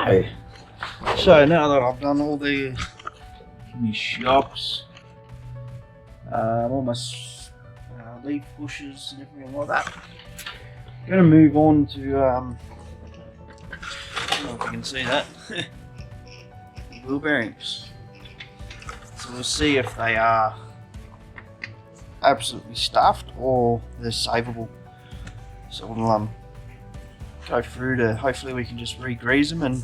Alrighty. So now that I've done all the shocks, all my leaf bushes and everything like that, I'm going to move on to, I don't know if you can see that, wheel bearings. So we'll see if they are absolutely stuffed or they're savable. So we'll go through to, hopefully we can just re-grease them, and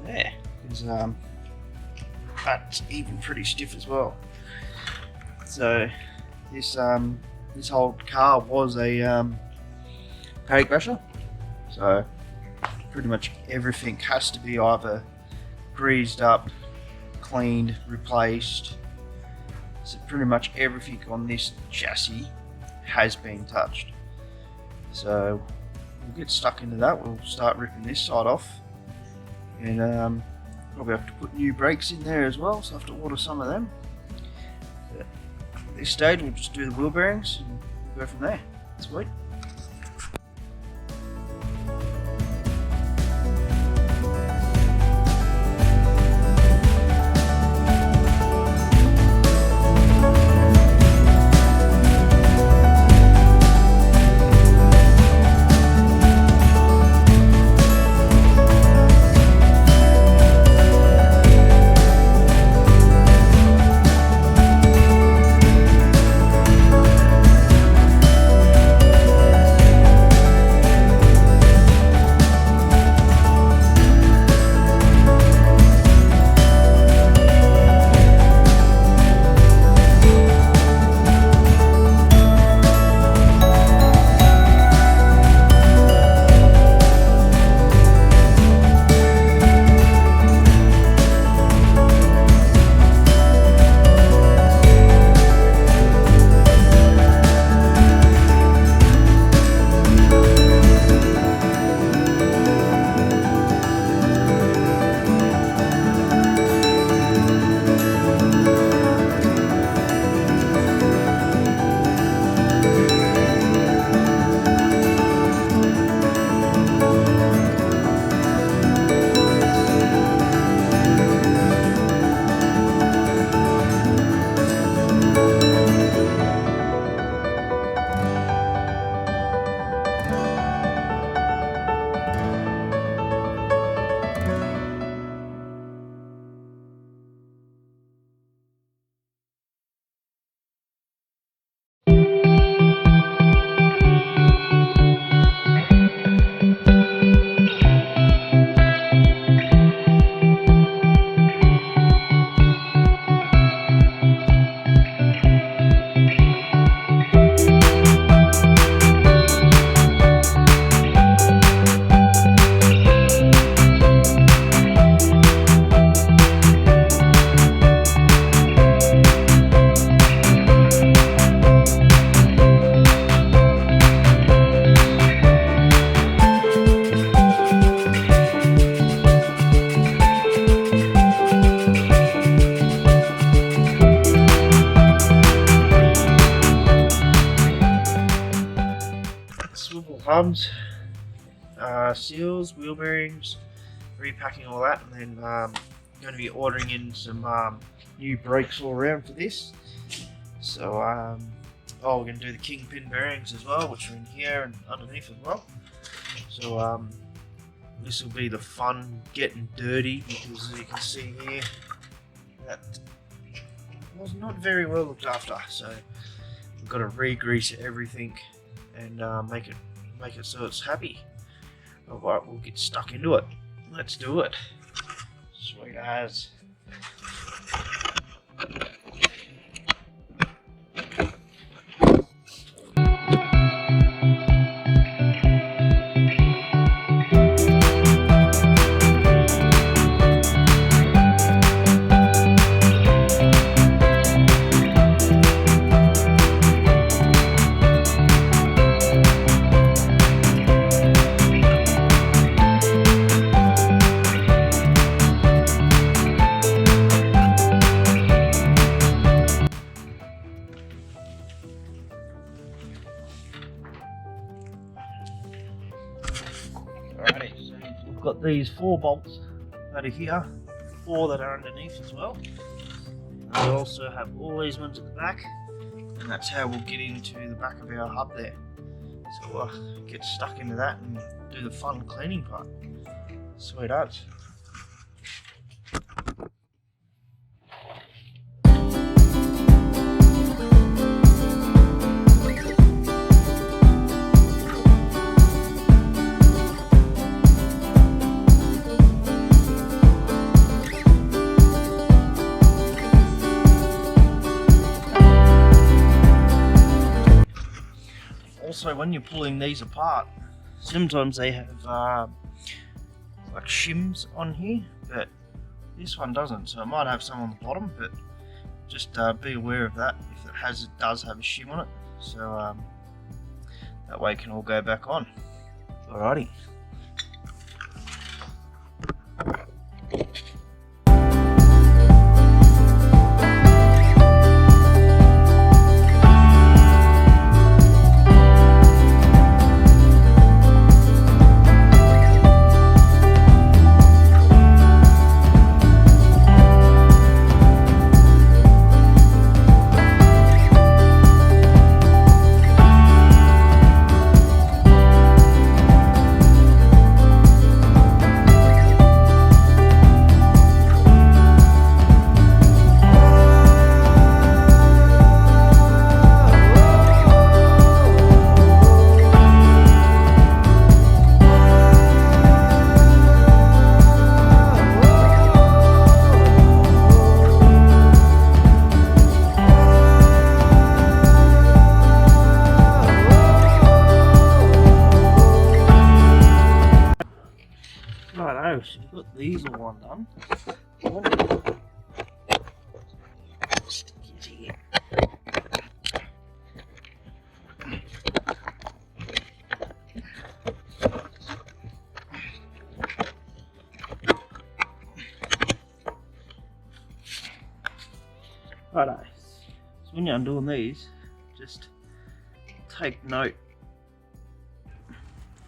yeah, because that's even pretty stiff as well. So this whole car was a paddock basher, so pretty much everything has to be either greased up, cleaned, replaced. So pretty much everything on this chassis has been touched. So we'll get stuck into that. We'll start ripping this side off, and probably have to put new brakes in there as well, so I have to order some of them. But at this stage we'll just do the wheel bearings and go from there. Sweet. Swivel hubs, seals, wheel bearings, repacking all that, and then going to be ordering in some new brakes all around for this. So we're going to do the kingpin bearings as well, which are in here and underneath as well. So this will be the fun getting dirty, because as you can see here, that was not very well looked after. So we've got to re-grease everything and make it so it's happy. Alright, we'll get stuck into it. Let's do it. Sweet as. Alrighty, so we've got these 4 bolts out of here, 4 that are underneath as well. And we also have all these ones at the back, and that's how we'll get into the back of our hub there. So we'll get stuck into that and do the fun cleaning part. Sweet as. Also, when you're pulling these apart, sometimes they have like shims on here, but this one doesn't, so it might have some on the bottom, but just be aware of that if it does have a shim on it, so that way it can all go back on. Alrighty. Righto, so we've got these all undone. Stick it here. Righto, so when you're undoing these, just take note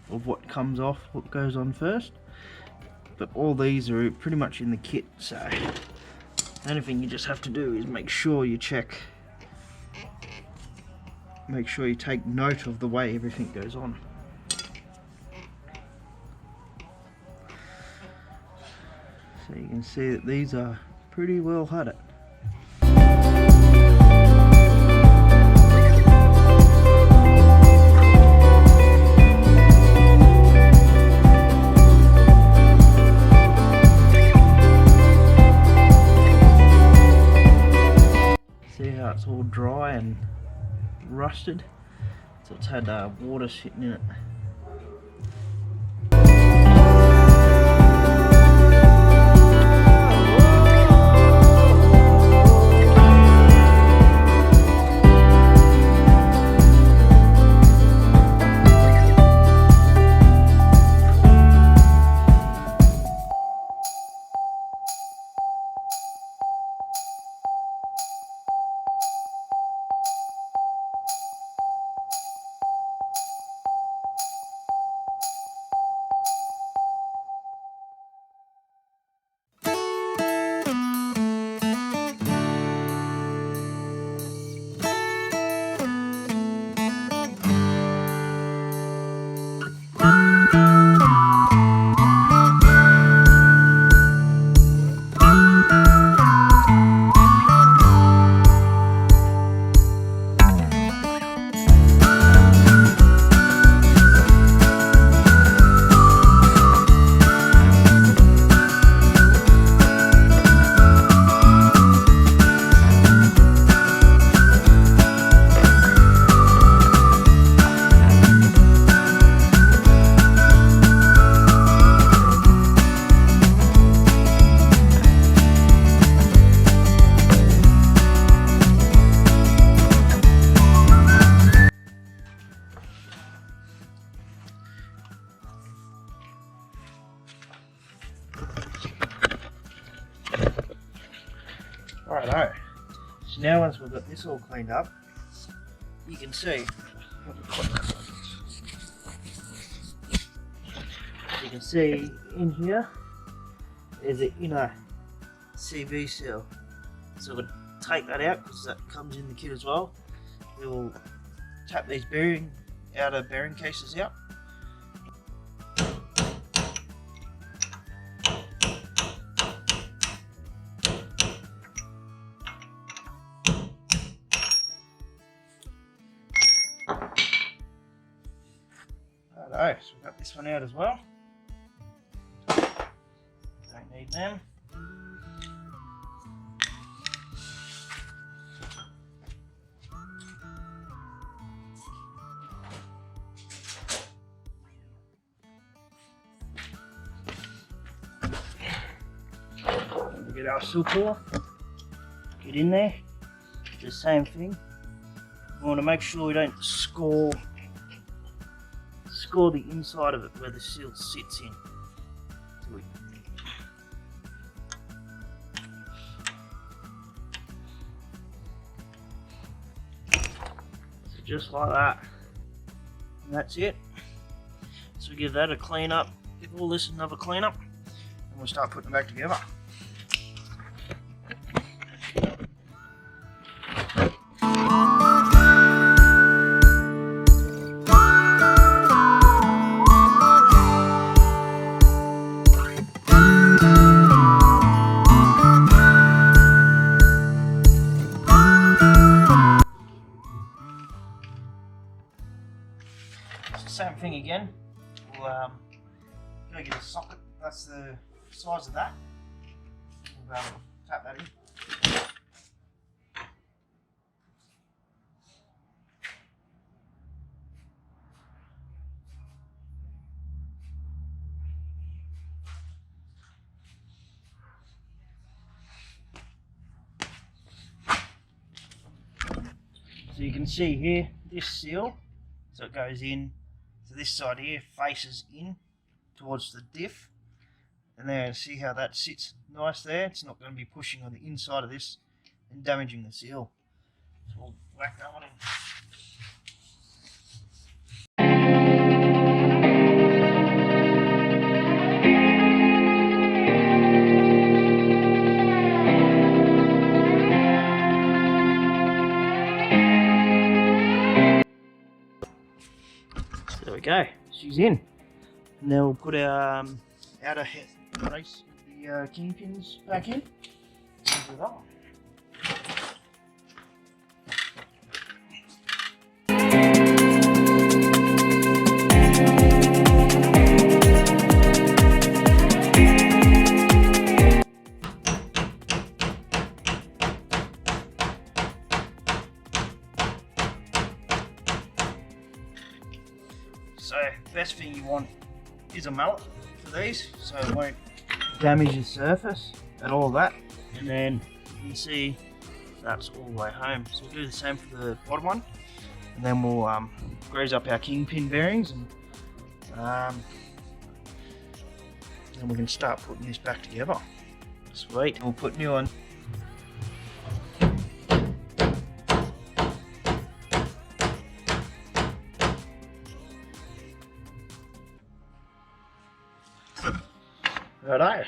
of what comes off, what goes on first. But all these are pretty much in the kit, so the only thing you just have to do is make sure you check, make sure you take note of the way everything goes on. So you can see that these are pretty well hot. It's all dry and rusted, so it's had water sitting in it. Righto, so now once we've got this all cleaned up, you can see, in here there's an inner CV seal. So we'll take that out because that comes in the kit as well. We'll tap these outer bearing cases out. Righto, so we've got this one out as well. Don't need them. We get our seal puller, get in there, do the same thing. We want to make sure we don't score the inside of it where the seal sits in. So just like that, and that's it. So we give that a clean up, give all this another clean up, and we'll start putting them back together. Same thing again. We'll go get a socket. That's the size of that. We'll tap that in. So you can see here this seal. So it goes in. So this side here faces in towards the diff, and there, see how that sits nice there. It's not going to be pushing on the inside of this and damaging the seal. So we'll whack that one in. There we go, she's in. And then we'll put our outer brace with the kingpins back in. And do that one. So best thing you want is a mallet for these, so it won't damage the surface and all of that. And then you can see that's all the way home. So we'll do the same for the bottom one, and then we'll grease up our kingpin bearings, and then we can start putting this back together. Sweet. We'll put new on. Righto,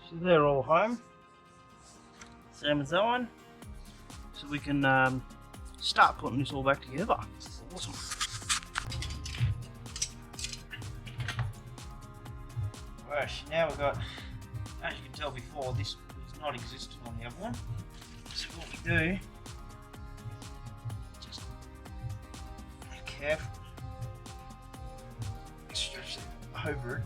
so they're all home, same as that one, so we can start putting this all back together. Awesome. Right, now we've got, as you can tell before, this was not existent on the other one, so what we do, just carefully stretch it over it.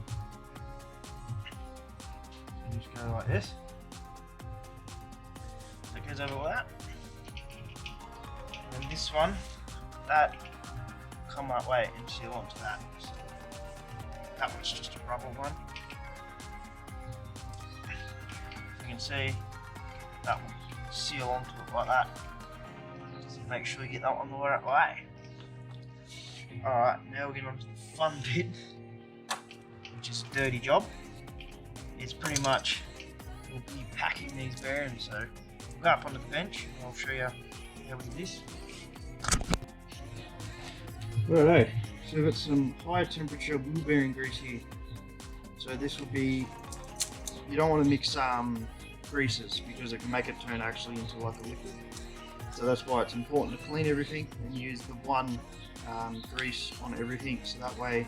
Just go like this. So it goes over like that. And then this one, that come that way and seal onto that. So that one's just a rubber one. You can see that one seal onto it like that. So make sure you get that one the right way. Alright, now we're getting on to the fun bit, which is a dirty job. It's pretty much, we'll be packing these bearings, so we'll go up onto the bench and I'll show you how we do this. Righto, so we've got some high temperature ball bearing grease here. So this will be you don't want to mix greases because it can make it turn actually into like a liquid. So that's why it's important to clean everything and use the one grease on everything, so that way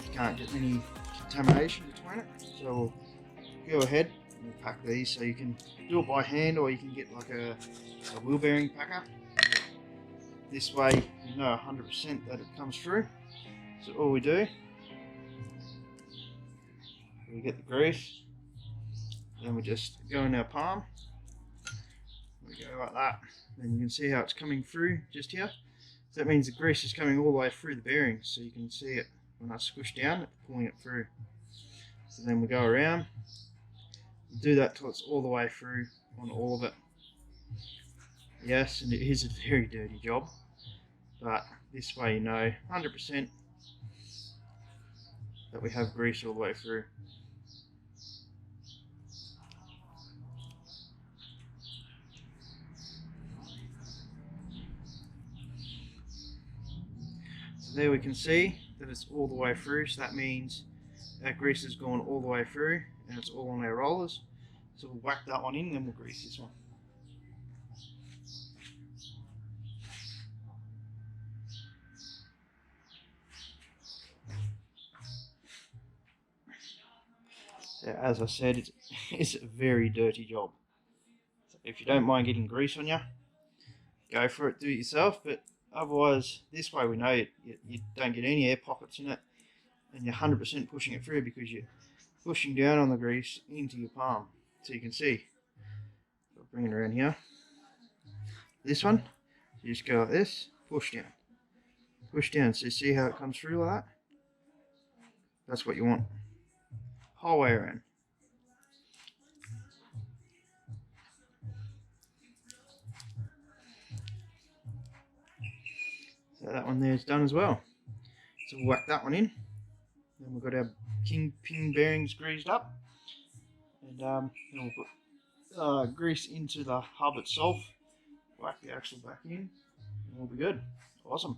you can't get any contamination between it. So we'll go ahead and we'll pack these, so you can do it by hand or you can get like a wheel bearing packer. This way you know 100% that it comes through. So all we do, we get the grease, then we just go in our palm, we go like that, and you can see how it's coming through just here. So that means the grease is coming all the way through the bearings, so you can see it when I squish down, it's pulling it through. So then we go around, do that till it's all the way through on all of it. Yes, and it is a very dirty job, but this way you know 100% that we have grease all the way through. So there we can see that it's all the way through, so that means that grease has gone all the way through and it's all on our rollers. So we'll whack that one in and then we'll grease this one. So as I said, it's a very dirty job. So if you don't mind getting grease on you, go for it, do it yourself, but otherwise this way we know you don't get any air pockets in it and you're 100% pushing it through because you're pushing down on the grease into your palm. So you can see, I'll bring it around here, this one, you just go like this, push down, so you see how it comes through like that? That's what you want, whole way around. So that one there is done as well. So we'll whack that one in. Then we've got our kingpin bearings greased up. And then we'll put grease into the hub itself. Whack the axle back in. And we'll be good. Awesome.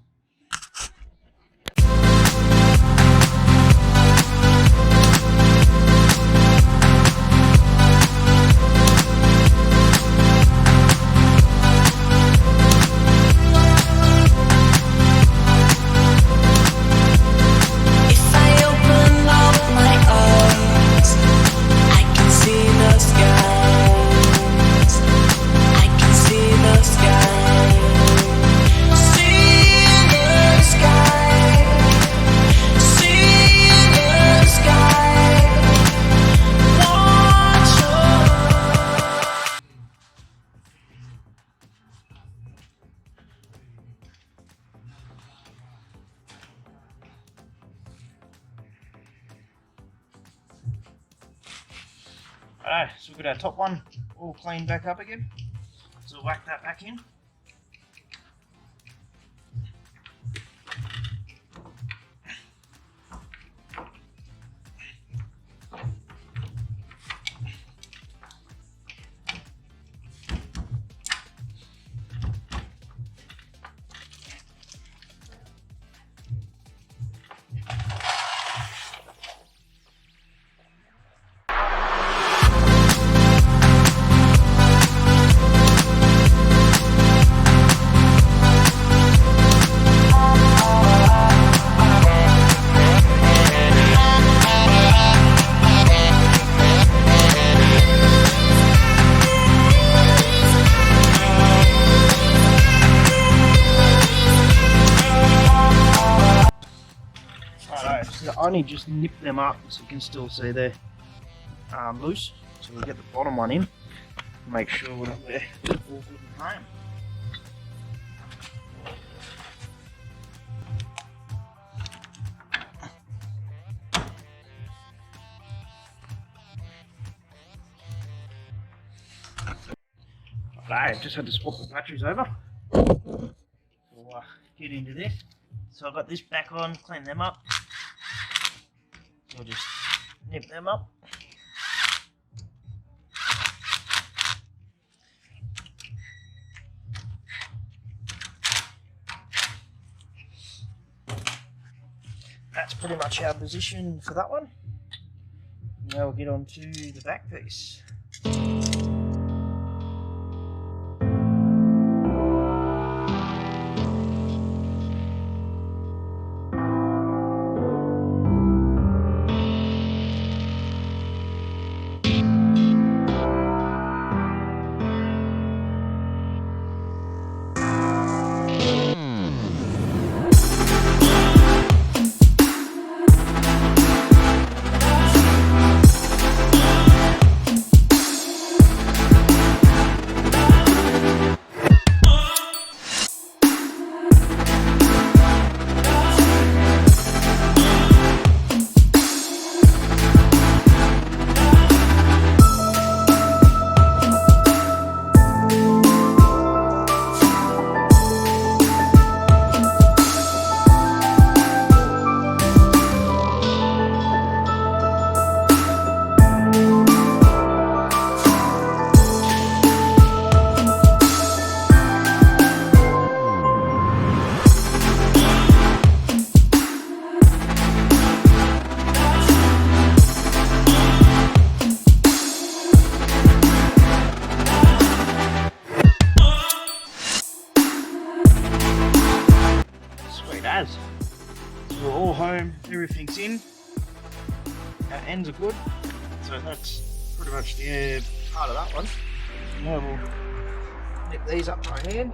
Alright, so we've got our top one all cleaned back up again. So we'll whack that back in. I only just nip them up so you can still see they're loose. So we'll get the bottom one in, make sure that we're all good and prime. Alright, just had to swap the batteries over. We'll get into this. So I've got this back on, clean them up. We'll just nip them up. That's pretty much our position for that one. Now we'll get on to the back piece. Sweet as. So we're all home, everything's in. Our ends are good. So that's pretty much the part of that one. Now we'll nip these up by hand.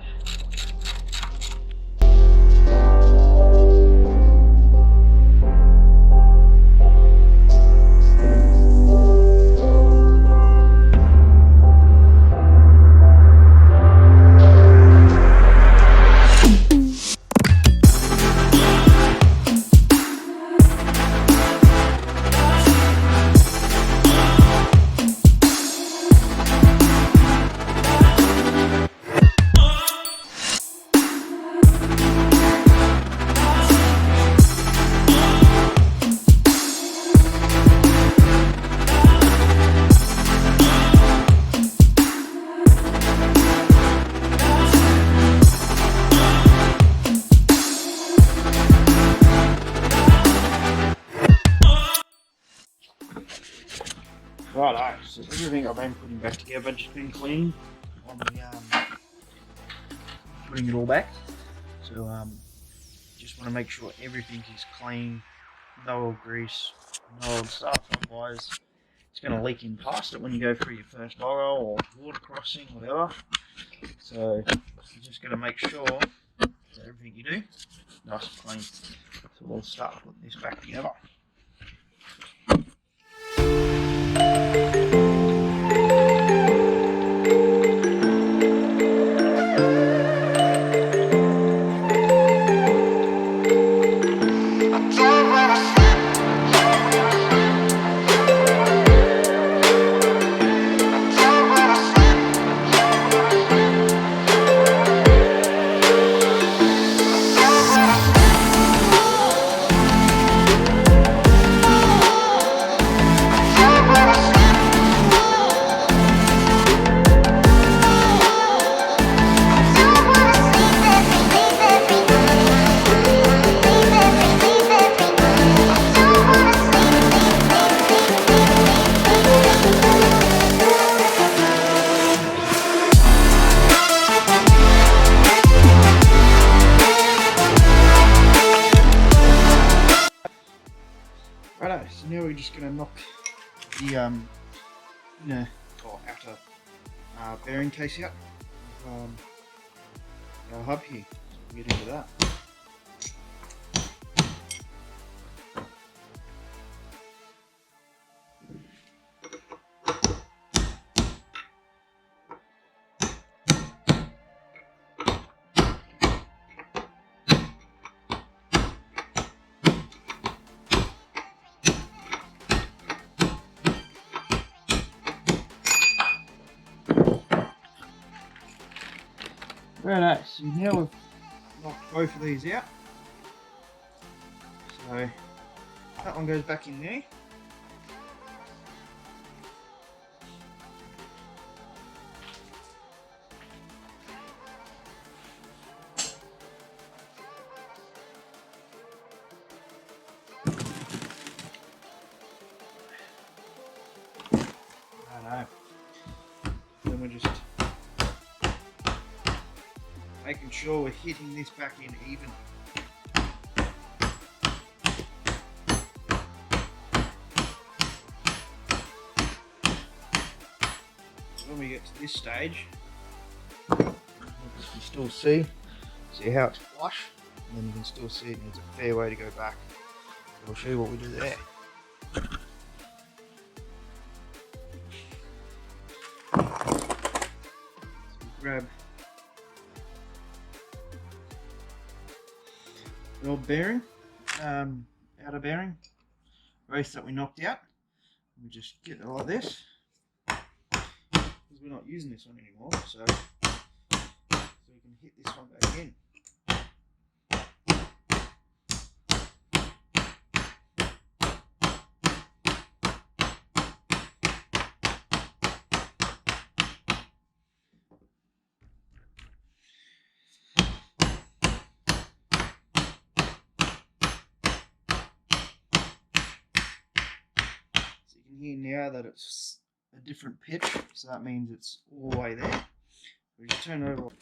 Righto, so everything I've been putting back together, just been cleaning on the putting it all back. So just want to make sure everything is clean, no old grease, no old stuff, otherwise it's going to leak in past it when you go through your first oil or water crossing, whatever. So you're just going to make sure that everything you do, nice and clean. So we'll start putting this back together. Righto, so now we're just going to knock the inner or outer bearing case out of our hub here. So we'll get into that. Very nice. So now we've knocked both of these out. So that one goes back in there. know. Then we're just making sure we're hitting this back in even. So when we get to this stage, you can still see how it's flush, and then you can still see it needs a fair way to go back. So I'll show you what we do there. Grab the old bearing, outer bearing, race that we knocked out. We just get it like this, because we're not using this one anymore, so we can hit this one back in. Here now that it's a different pitch, so that means it's all the way there. We just turn it over.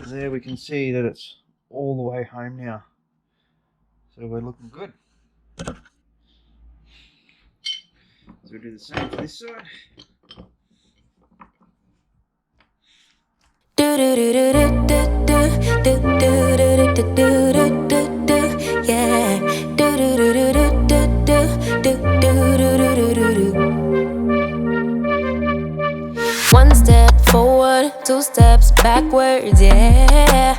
There we can see that it's all the way home now, so we're looking good. So we'll do the same for this side. One step forward, two steps backwards, yeah.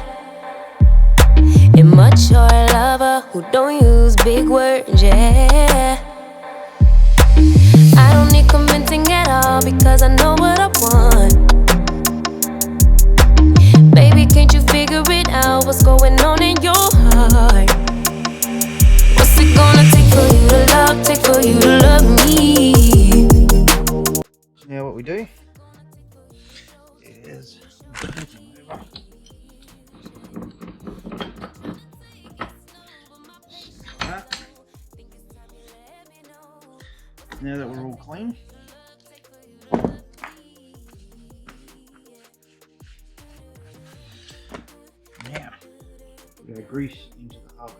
Immature lover who don't use big words, yeah. I don't need convincing at all because I know what I want. Baby, can't you figure it out? What's going on in your heart? What's it gonna take for you to love, take for you to love me? Now what we do is now that we're all clean, now we're going to grease into the hub.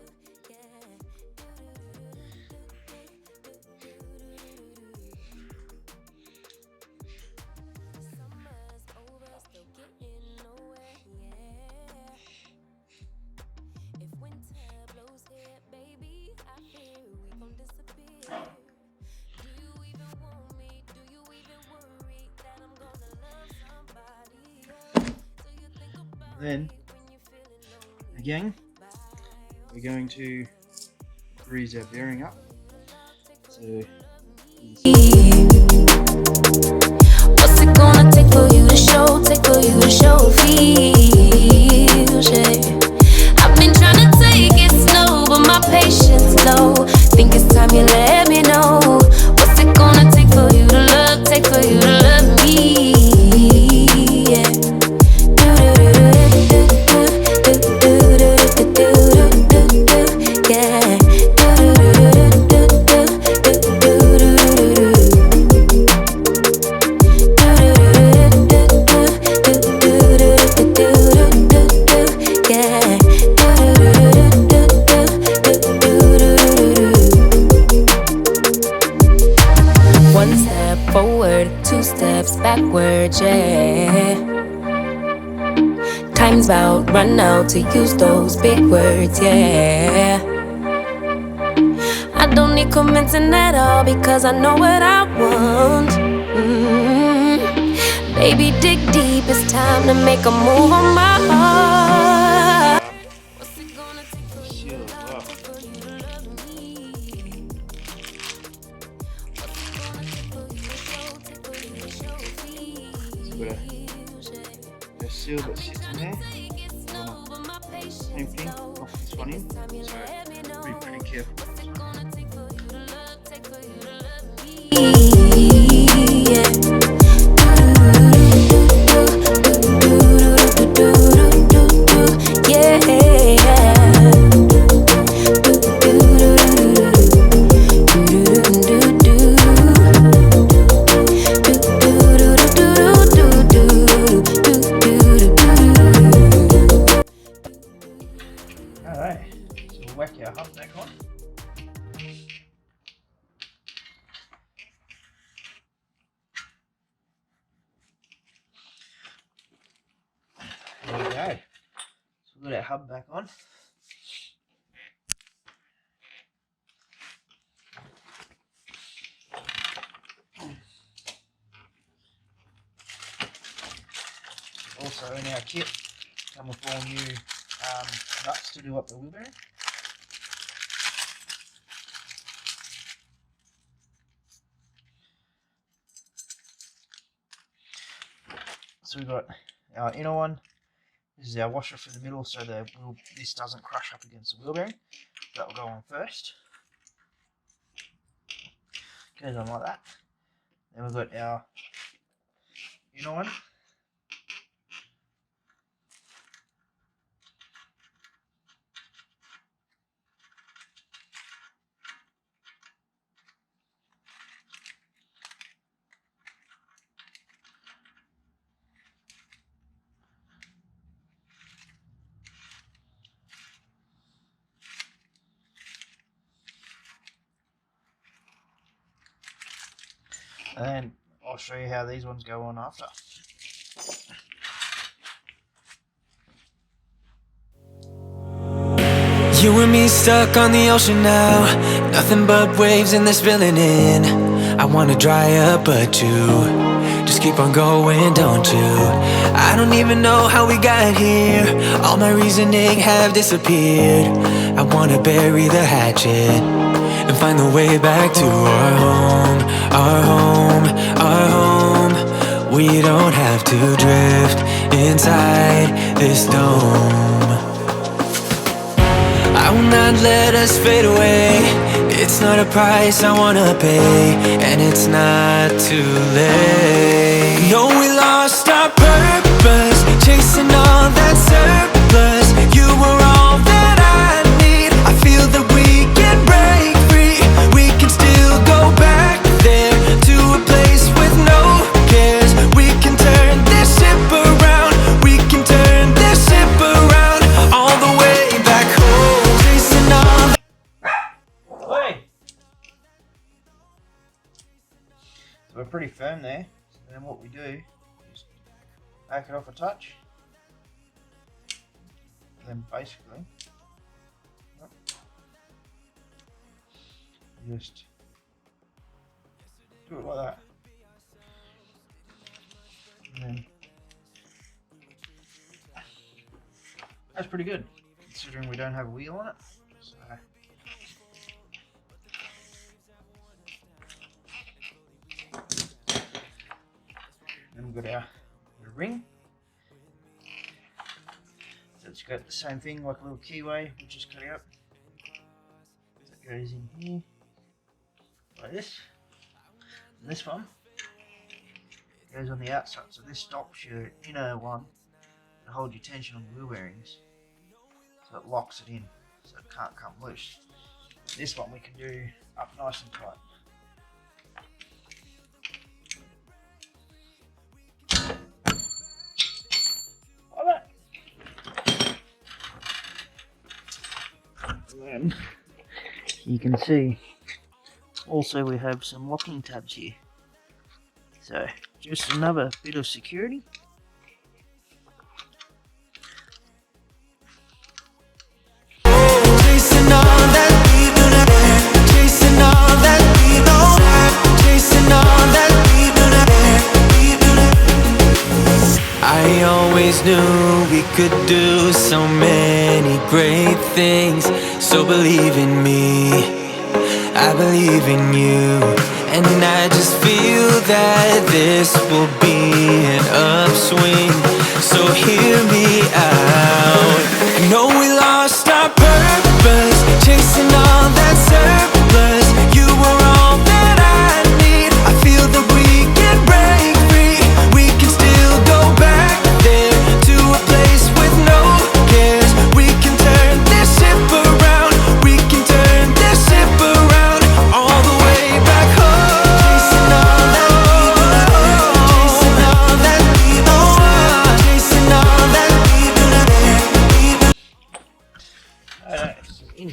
Then, again, we're going to grease our bearing up. So, what's it gonna take for you to show, feels, yeah. I've been trying to take it slow, but my patience low. Think it's time you let me know. What's it gonna take for you to love, me, yeah. One step forward, two steps backwards, yeah. Time's about run out to use those big words, yeah. I don't need convincing at all because I know what I want. Baby, dig deep, it's time to make a move on my heart. What's it gonna take for you to love, for you to love me? What's it gonna take for you to show, feels, yeah. the seal that sits in there. Same thing, lock this one in. So be pretty careful with this one. Alright, so we'll whack our hub back on. There we go. So we've got our hub back on. Also in our kit come with all new nuts to do up the wheel bearing. So we've got our inner one. This is our washer for the middle, so this doesn't crush up against the wheel bearing. That will go on first. Goes on like that. Then we've got our inner one. And then I'll show you how these ones go on after. You and me stuck on the ocean now, nothing but waves and they're spilling in. I wanna dry up but you just keep on going, don't you? I don't even know how we got here, all my reasoning have disappeared. I wanna bury the hatchet and find the way back to our home, our home, our home. We don't have to drift inside this dome. I will not let us fade away. It's not a price I wanna pay, and it's not too late. No, we lost our purpose, chasing all that surplus. You were all that I need. I feel that we can break free. We can still go back there to a place with no cares. We can turn this ship around. We can turn this ship around all the way back home. Chasing all that. Hey! So we're pretty firm there. So then what we do is back it off a touch. And then basically just do it like that. And then that's pretty good, considering we don't have a wheel on it. So then we've got our ring. So it's got the same thing, like a little keyway, which is cut out. So it goes in here like this. And this one goes on the outside, so this stops your inner one and holds your tension on the wheel bearings. So it locks it in, so it can't come loose. This one we can do up nice and tight. And then you can see also we have some locking tabs here, so just another bit of security. Chasing all that we do not have, chasing all that we don't have, chasing all that we do not have, we do not have. I always knew we could do so many great things, so believe in me, I believe in you. And I just feel that this will be an upswing. So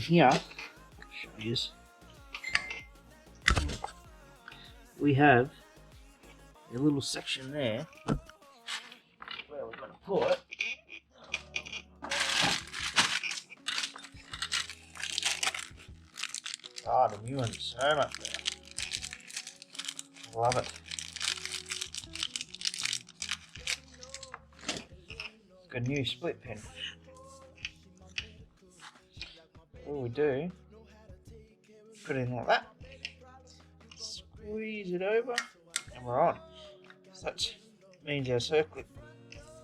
here, show you this. We have a little section there where we're going to put the new one's so much better. Love it. It's got a new split pin. All we do, put it in like that, squeeze it over, and we're on. So that means our circlip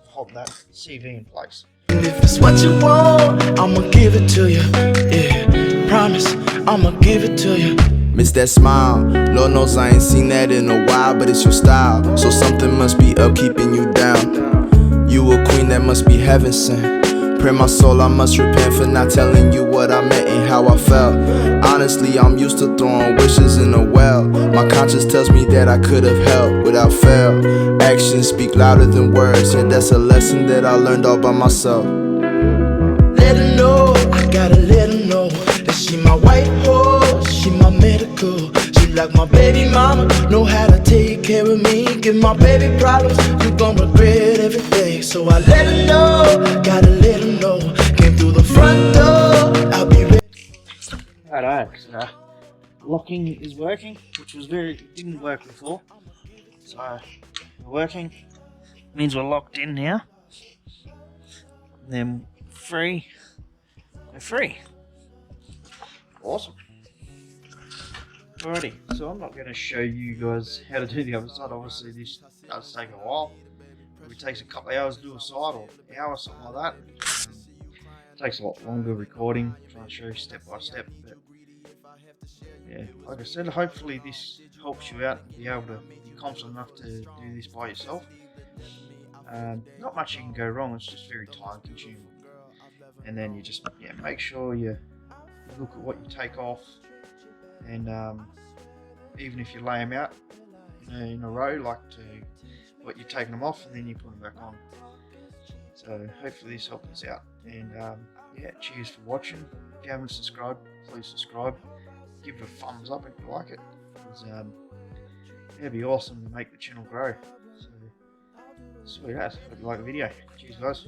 hold that CV in place. And if it's what you want, I'ma give it to you. Yeah, promise, I'ma give it to you. Miss that smile, Lord knows I ain't seen that in a while, but it's your style, so something must be up keeping you down. You a queen that must be heaven sent. Pray my soul, I must repent for not telling you what I meant and how I felt. Honestly, I'm used to throwing wishes in a well. My conscience tells me that I could have helped without fail. Actions speak louder than words, and that's a lesson that I learned all by myself. Let her know, I gotta let her know that she my white horse, she my medical. She like my baby mama, know how to take care of me. Give my baby problems, you gon' regret every day. So I let her know, gotta let her know. Came through the front door, I'll be ready. Alright, so locking is working, which was didn't work before. So we're working, means we're locked in now. And then we're free. Awesome. Alrighty, so I'm not going to show you guys how to do the other side. Obviously this does take a while. It takes a couple of hours to do a side, or an hour, something like that. It takes a lot longer recording, trying to show you step by step. But yeah, like I said, hopefully this helps you out and be able to be confident enough to do this by yourself. Not much you can go wrong, it's just very time consuming. And then you just make sure you look at what you take off, and even if you lay them out in a row, like to what you're taking them off and then you put them back on. So hopefully this helps us out, and yeah, cheers for watching. If you haven't subscribed, please subscribe, give it a thumbs up if you like it, because it'd be awesome to make the channel grow. So sweet as, hope you like the video. Cheers guys.